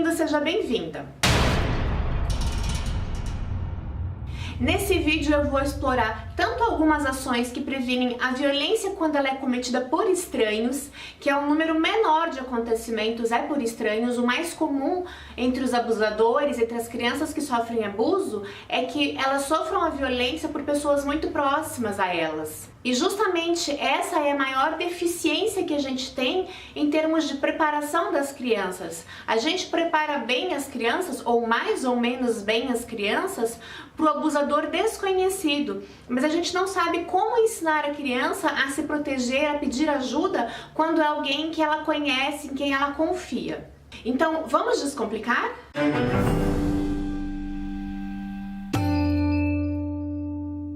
bem-vindo, seja bem-vinda! Nesse vídeo eu vou explorar tanto algumas ações que previnem a violência quando ela é cometida por estranhos, que é um número menor de acontecimentos por estranhos. O mais comum entre os abusadores, entre as crianças que sofrem abuso, é que elas sofram a violência por pessoas muito próximas a elas. E justamente essa é a maior deficiência que a gente tem em termos de preparação das crianças. A gente prepara bem as crianças, ou mais ou menos bem as crianças, para o abusador desconhecido. Mas a gente não sabe como ensinar a criança a se proteger, a pedir ajuda quando é alguém que ela conhece, em quem ela confia. Então, vamos descomplicar?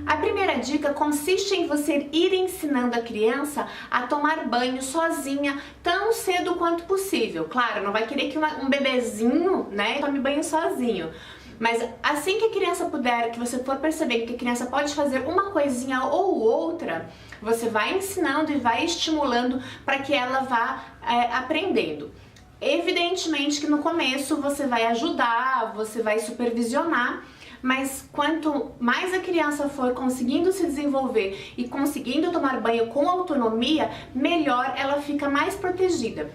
A primeira dica consiste em você ir ensinando a criança a tomar banho sozinha tão cedo quanto possível. Claro, não vai querer que um bebezinho, tome banho sozinho. Mas assim que a criança puder, que você for percebendo que a criança pode fazer uma coisinha ou outra, você vai ensinando e vai estimulando para que ela vá aprendendo. Evidentemente que no começo você vai ajudar, você vai supervisionar, mas quanto mais a criança for conseguindo se desenvolver e conseguindo tomar banho com autonomia, melhor ela fica mais protegida.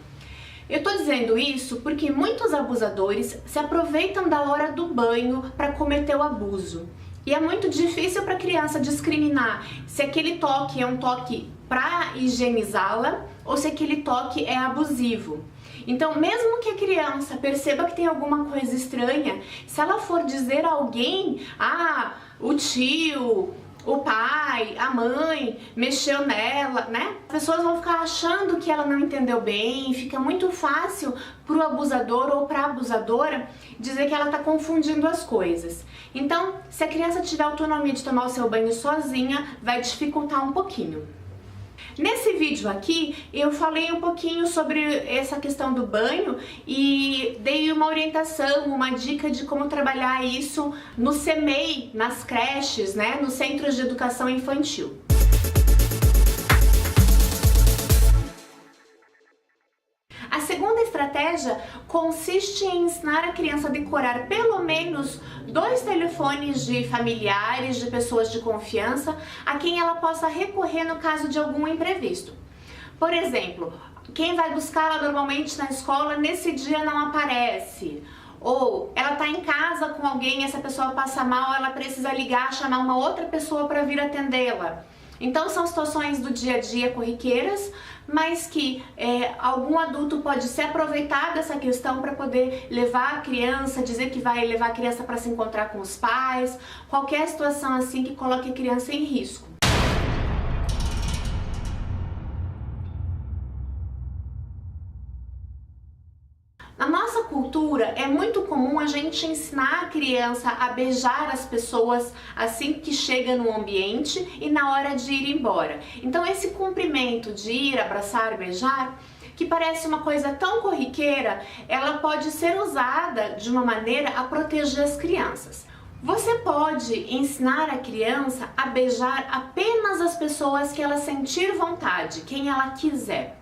Eu tô dizendo isso porque muitos abusadores se aproveitam da hora do banho para cometer o abuso. E é muito difícil para a criança discriminar se aquele toque é um toque para higienizá-la ou se aquele toque é abusivo. Então, mesmo que a criança perceba que tem alguma coisa estranha, se ela for dizer a alguém, o tio, o pai, a mãe mexeu nela, as pessoas vão ficar achando que ela não entendeu bem, fica muito fácil para o abusador ou para a abusadora dizer que ela está confundindo as coisas. Então, se a criança tiver autonomia de tomar o seu banho sozinha, vai dificultar um pouquinho. Nesse vídeo aqui, eu falei um pouquinho sobre essa questão do banho e dei uma orientação, uma dica de como trabalhar isso no CEMEI, nas creches, nos Centros de Educação Infantil. A segunda estratégia consiste em ensinar a criança a decorar pelo menos 2 telefones de familiares, de pessoas de confiança, a quem ela possa recorrer no caso de algum imprevisto. Por exemplo, quem vai buscá-la normalmente na escola nesse dia não aparece. Ou ela está em casa com alguém, essa pessoa passa mal, ela precisa ligar, chamar uma outra pessoa para vir atendê-la. Então são situações do dia a dia corriqueiras, mas que algum adulto pode se aproveitar dessa questão para poder levar a criança, dizer que vai levar a criança para se encontrar com os pais, qualquer situação assim que coloque a criança em risco. Na nossa cultura, é muito comum a gente ensinar a criança a beijar as pessoas assim que chega no ambiente e na hora de ir embora. Então esse cumprimento de ir, abraçar, beijar, que parece uma coisa tão corriqueira, ela pode ser usada de uma maneira a proteger as crianças. Você pode ensinar a criança a beijar apenas as pessoas que ela sentir vontade, quem ela quiser.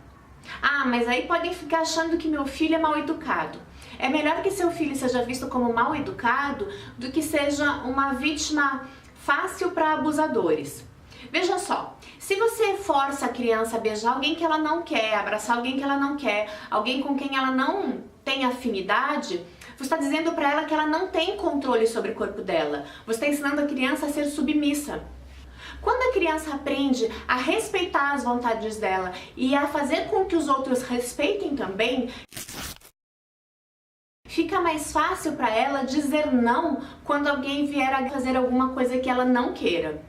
Mas aí podem ficar achando que meu filho é mal educado. É melhor que seu filho seja visto como mal educado do que seja uma vítima fácil para abusadores. Veja só, se você força a criança a beijar alguém que ela não quer, abraçar alguém que ela não quer, alguém com quem ela não tem afinidade, você está dizendo para ela que ela não tem controle sobre o corpo dela. Você está ensinando a criança a ser submissa. Quando a criança aprende a respeitar as vontades dela e a fazer com que os outros respeitem também, fica mais fácil para ela dizer não quando alguém vier a fazer alguma coisa que ela não queira.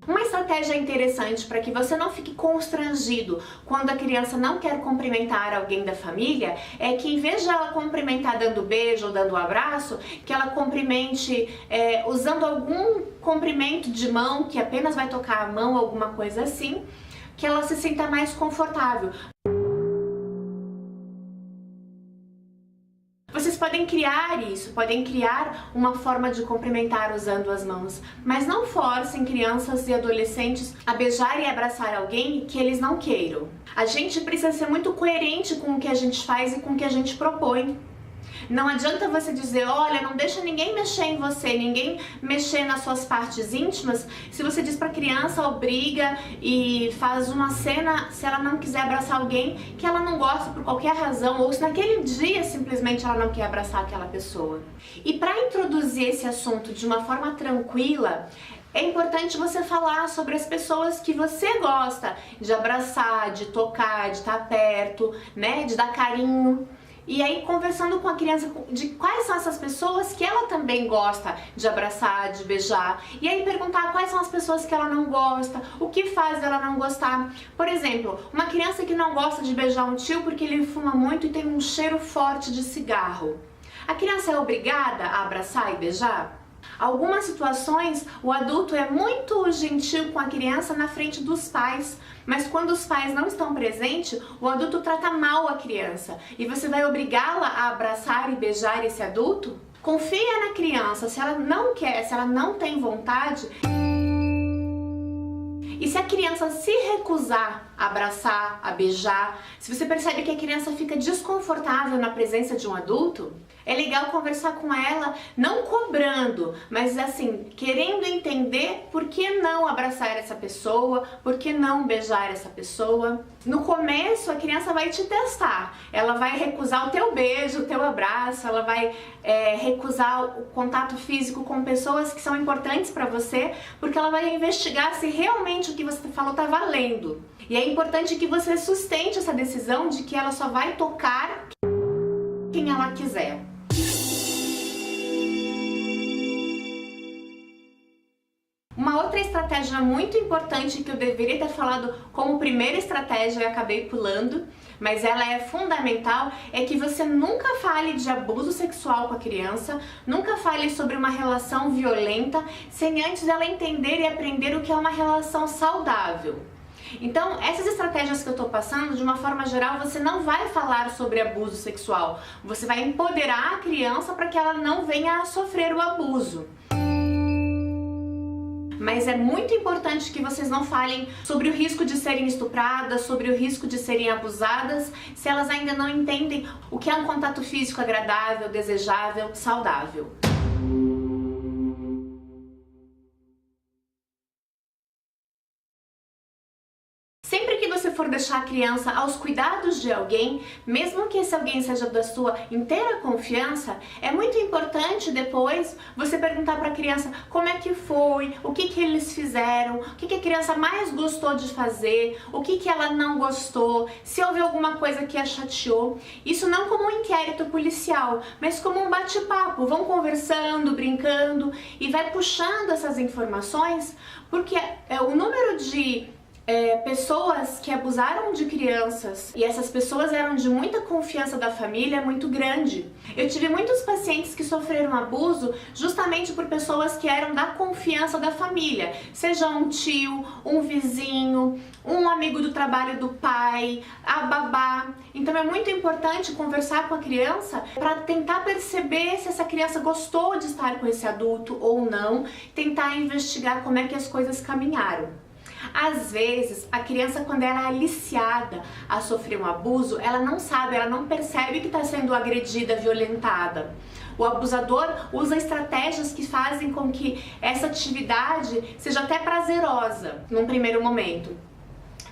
Uma estratégia interessante para que você não fique constrangido quando a criança não quer cumprimentar alguém da família é que, em vez de ela cumprimentar dando beijo ou dando abraço, que ela cumprimente usando algum cumprimento de mão, que apenas vai tocar a mão, alguma coisa assim, que ela se sinta mais confortável. Vocês podem podem criar isso, podem criar uma forma de cumprimentar usando as mãos, mas não forcem crianças e adolescentes a beijar e abraçar alguém que eles não queiram. A gente precisa ser muito coerente com o que a gente faz e com o que a gente propõe. Não adianta você dizer, olha, não deixa ninguém mexer em você, ninguém mexer nas suas partes íntimas, se você diz pra criança, obriga e faz uma cena, se ela não quiser abraçar alguém que ela não gosta por qualquer razão, ou se naquele dia simplesmente ela não quer abraçar aquela pessoa. E para introduzir esse assunto de uma forma tranquila, é importante você falar sobre as pessoas que você gosta de abraçar, de tocar, de estar perto, né, de dar carinho. E aí, conversando com a criança de quais são essas pessoas que ela também gosta de abraçar, de beijar. E aí perguntar quais são as pessoas que ela não gosta, o que faz ela não gostar. Por exemplo, uma criança que não gosta de beijar um tio porque ele fuma muito e tem um cheiro forte de cigarro. A criança é obrigada a abraçar e beijar? Algumas situações, o adulto é muito gentil com a criança na frente dos pais, mas quando os pais não estão presentes, o adulto trata mal a criança e você vai obrigá-la a abraçar e beijar esse adulto? Confia na criança, se ela não quer, se ela não tem vontade. E se a criança se recusar a abraçar, a beijar, se você percebe que a criança fica desconfortável na presença de um adulto, é legal conversar com ela, não cobrando, mas assim, querendo entender por que não abraçar essa pessoa, por que não beijar essa pessoa. No começo, a criança vai te testar, ela vai recusar o teu beijo, o teu abraço, ela vai recusar o contato físico com pessoas que são importantes para você, porque ela vai investigar se realmente o que você falou tá valendo. E é importante que você sustente essa decisão de que ela só vai tocar quem ela quiser. Uma outra estratégia muito importante que eu deveria ter falado como primeira estratégia e acabei pulando, mas ela é fundamental, é que você nunca fale de abuso sexual com a criança, nunca fale sobre uma relação violenta, sem antes ela entender e aprender o que é uma relação saudável. Então, essas estratégias que eu tô passando, de uma forma geral, você não vai falar sobre abuso sexual, você vai empoderar a criança para que ela não venha a sofrer o abuso. Mas é muito importante que vocês não falem sobre o risco de serem estupradas, sobre o risco de serem abusadas, se elas ainda não entendem o que é um contato físico agradável, desejável, saudável. Sempre que você for deixar a criança aos cuidados de alguém, mesmo que esse alguém seja da sua inteira confiança, é muito importante depois você perguntar para a criança como é que foi, o que eles fizeram, o que a criança mais gostou de fazer, o que ela não gostou, se houve alguma coisa que a chateou. Isso não como um inquérito policial, mas como um bate-papo. Vão conversando, brincando e vai puxando essas informações, porque o número de pessoas que abusaram de crianças e essas pessoas eram de muita confiança da família é muito grande. Eu tive muitos pacientes que sofreram abuso justamente por pessoas que eram da confiança da família, seja um tio, um vizinho, um amigo do trabalho do pai, a babá. Então é muito importante conversar com a criança para tentar perceber se essa criança gostou de estar com esse adulto ou não, tentar investigar como é que as coisas caminharam. Às vezes, a criança, quando ela é aliciada a sofrer um abuso, ela não sabe, ela não percebe que está sendo agredida, violentada. O abusador usa estratégias que fazem com que essa atividade seja até prazerosa num primeiro momento.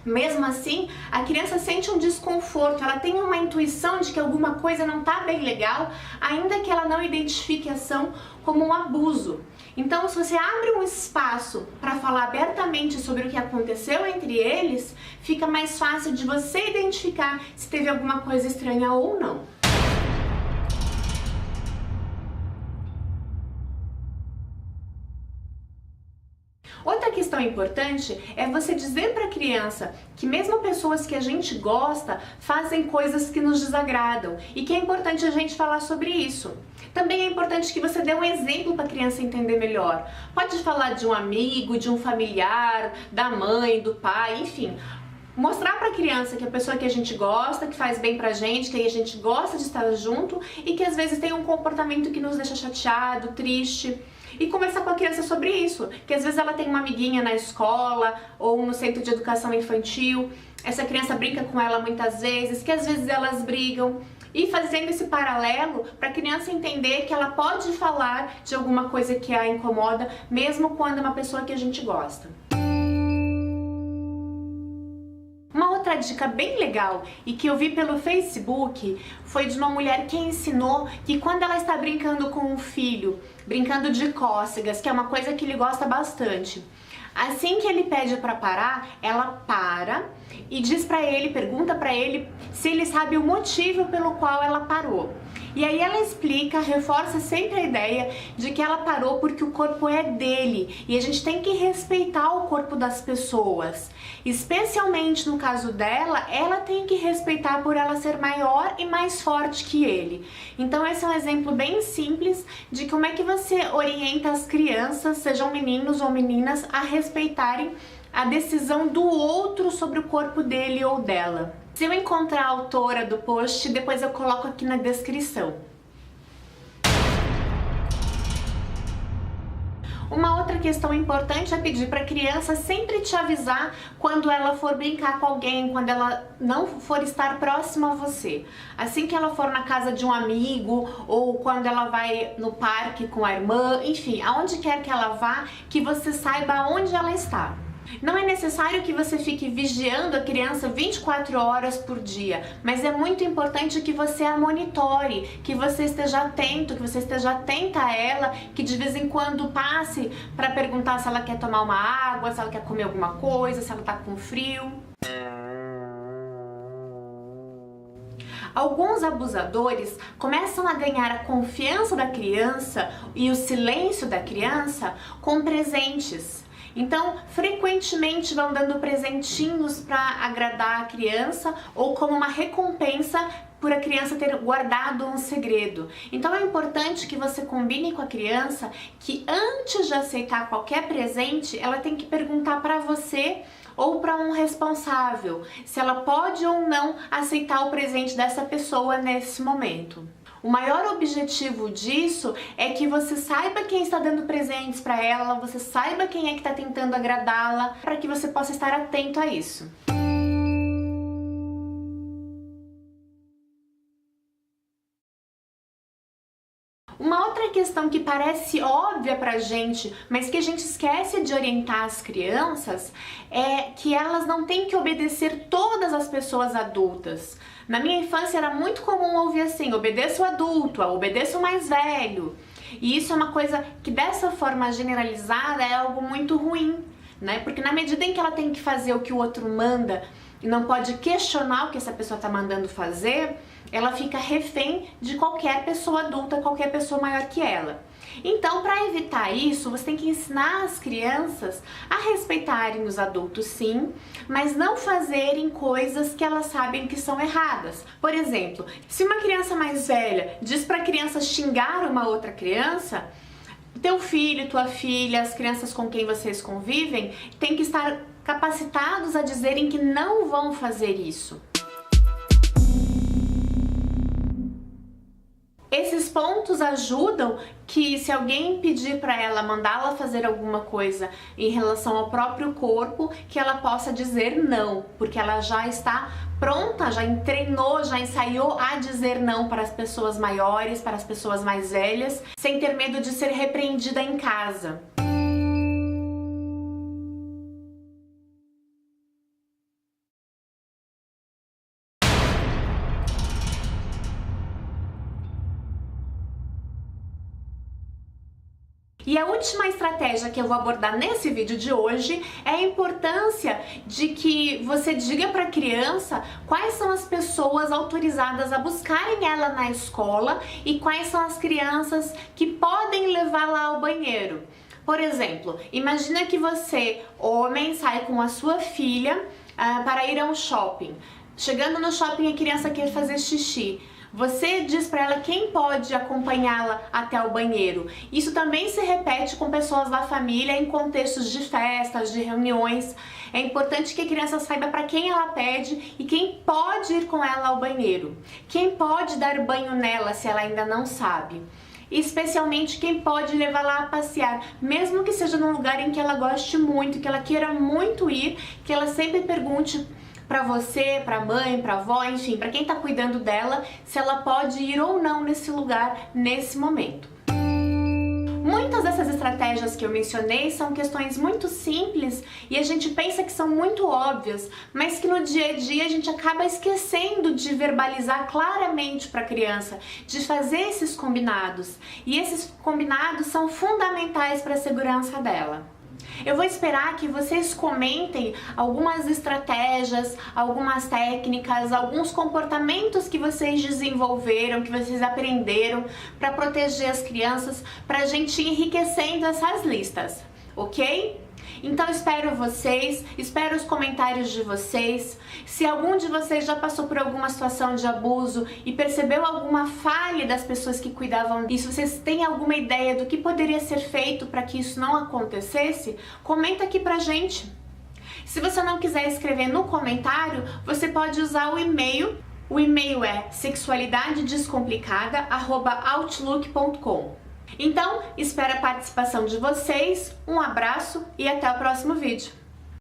Mesmo assim, a criança sente um desconforto, ela tem uma intuição de que alguma coisa não está bem legal, ainda que ela não identifique a ação como um abuso. Então, se você abre um espaço para falar abertamente sobre o que aconteceu entre eles, fica mais fácil de você identificar se teve alguma coisa estranha ou não. Outra questão importante é você dizer para a criança que mesmo pessoas que a gente gosta fazem coisas que nos desagradam e que é importante a gente falar sobre isso. Também é importante que você dê um exemplo para a criança entender melhor. Pode falar de um amigo, de um familiar, da mãe, do pai, enfim. Mostrar para a criança que a pessoa que a gente gosta, que faz bem pra gente, que a gente gosta de estar junto e que às vezes tem um comportamento que nos deixa chateado, triste. E conversar com a criança sobre isso, que às vezes ela tem uma amiguinha na escola ou no centro de educação infantil, essa criança brinca com ela muitas vezes, que às vezes elas brigam. E fazendo esse paralelo para a criança entender que ela pode falar de alguma coisa que a incomoda, mesmo quando é uma pessoa que a gente gosta. Uma outra dica bem legal e que eu vi pelo Facebook foi de uma mulher que ensinou que quando ela está brincando com o filho, brincando de cócegas, que é uma coisa que ele gosta bastante, assim que ele pede para parar, ela para e diz para ele, pergunta para ele se ele sabe o motivo pelo qual ela parou. E aí ela explica, reforça sempre a ideia de que ela parou porque o corpo é dele e a gente tem que respeitar o corpo das pessoas. Especialmente no caso dela, ela tem que respeitar por ela ser maior e mais forte que ele. Então esse é um exemplo bem simples de como é que você orienta as crianças, sejam meninos ou meninas, a respeitarem a decisão do outro sobre o corpo dele ou dela. Se eu encontrar a autora do post, depois eu coloco aqui na descrição. Uma outra questão importante é pedir para a criança sempre te avisar quando ela for brincar com alguém, quando ela não for estar próxima a você. Assim que ela for na casa de um amigo ou quando ela vai no parque com a irmã, enfim, aonde quer que ela vá, que você saiba onde ela está. Não é necessário que você fique vigiando a criança 24 horas por dia, mas é muito importante que você a monitore, que você esteja atento, que você esteja atenta a ela, que de vez em quando passe para perguntar se ela quer tomar uma água, se ela quer comer alguma coisa, se ela está com frio. Alguns abusadores começam a ganhar a confiança da criança e o silêncio da criança com presentes. Então, frequentemente vão dando presentinhos para agradar a criança ou como uma recompensa por a criança ter guardado um segredo. Então é importante que você combine com a criança que antes de aceitar qualquer presente, ela tem que perguntar para você ou para um responsável se ela pode ou não aceitar o presente dessa pessoa nesse momento. O maior objetivo disso é que você saiba quem está dando presentes para ela, você saiba quem é que está tentando agradá-la, para que você possa estar atento a isso. Uma outra questão que parece óbvia pra gente, mas que a gente esquece de orientar as crianças, é que elas não têm que obedecer todas as pessoas adultas. Na minha infância era muito comum ouvir assim, obedeça o adulto, obedeça o mais velho. E isso é uma coisa que dessa forma generalizada é algo muito ruim, né? Porque na medida em que ela tem que fazer o que o outro manda e não pode questionar o que essa pessoa está mandando fazer, ela fica refém de qualquer pessoa adulta, qualquer pessoa maior que ela. Então, para evitar isso, você tem que ensinar as crianças a respeitarem os adultos, sim, mas não fazerem coisas que elas sabem que são erradas. Por exemplo, se uma criança mais velha diz para a criança xingar uma outra criança, teu filho, tua filha, as crianças com quem vocês convivem, têm que estar capacitados a dizerem que não vão fazer isso. Esses pontos ajudam que se alguém pedir para ela, mandá-la fazer alguma coisa em relação ao próprio corpo, que ela possa dizer não, porque ela já está pronta, já treinou, já ensaiou a dizer não para as pessoas maiores, para as pessoas mais velhas, sem ter medo de ser repreendida em casa. E a última estratégia que eu vou abordar nesse vídeo de hoje é a importância de que você diga para a criança quais são as pessoas autorizadas a buscarem ela na escola e quais são as crianças que podem levá-la ao banheiro. Por exemplo, imagina que você, homem, sai com a sua filha para ir a um shopping. Chegando no shopping, a criança quer fazer xixi. Você diz para ela quem pode acompanhá-la até o banheiro. Isso também se repete com pessoas da família em contextos de festas, de reuniões. É importante que a criança saiba para quem ela pede e quem pode ir com ela ao banheiro. Quem pode dar banho nela se ela ainda não sabe. E especialmente quem pode levá-la a passear, mesmo que seja num lugar em que ela goste muito, que ela queira muito ir, que ela sempre pergunte para você, para a mãe, para a avó, enfim, para quem está cuidando dela, se ela pode ir ou não nesse lugar, nesse momento. Muitas dessas estratégias que eu mencionei são questões muito simples e a gente pensa que são muito óbvias, mas que no dia a dia a gente acaba esquecendo de verbalizar claramente para a criança, de fazer esses combinados. E esses combinados são fundamentais para a segurança dela. Eu vou esperar que vocês comentem algumas estratégias, algumas técnicas, alguns comportamentos que vocês desenvolveram, que vocês aprenderam para proteger as crianças, para a gente ir enriquecendo essas listas, ok? Então espero vocês, espero os comentários de vocês. Se algum de vocês já passou por alguma situação de abuso e percebeu alguma falha das pessoas que cuidavam disso, vocês têm alguma ideia do que poderia ser feito para que isso não acontecesse, comenta aqui pra gente. Se você não quiser escrever no comentário, você pode usar o e-mail. O e-mail é sexualidadedescomplicada@outlook.com. Então, espero a participação de vocês, um abraço e até o próximo vídeo.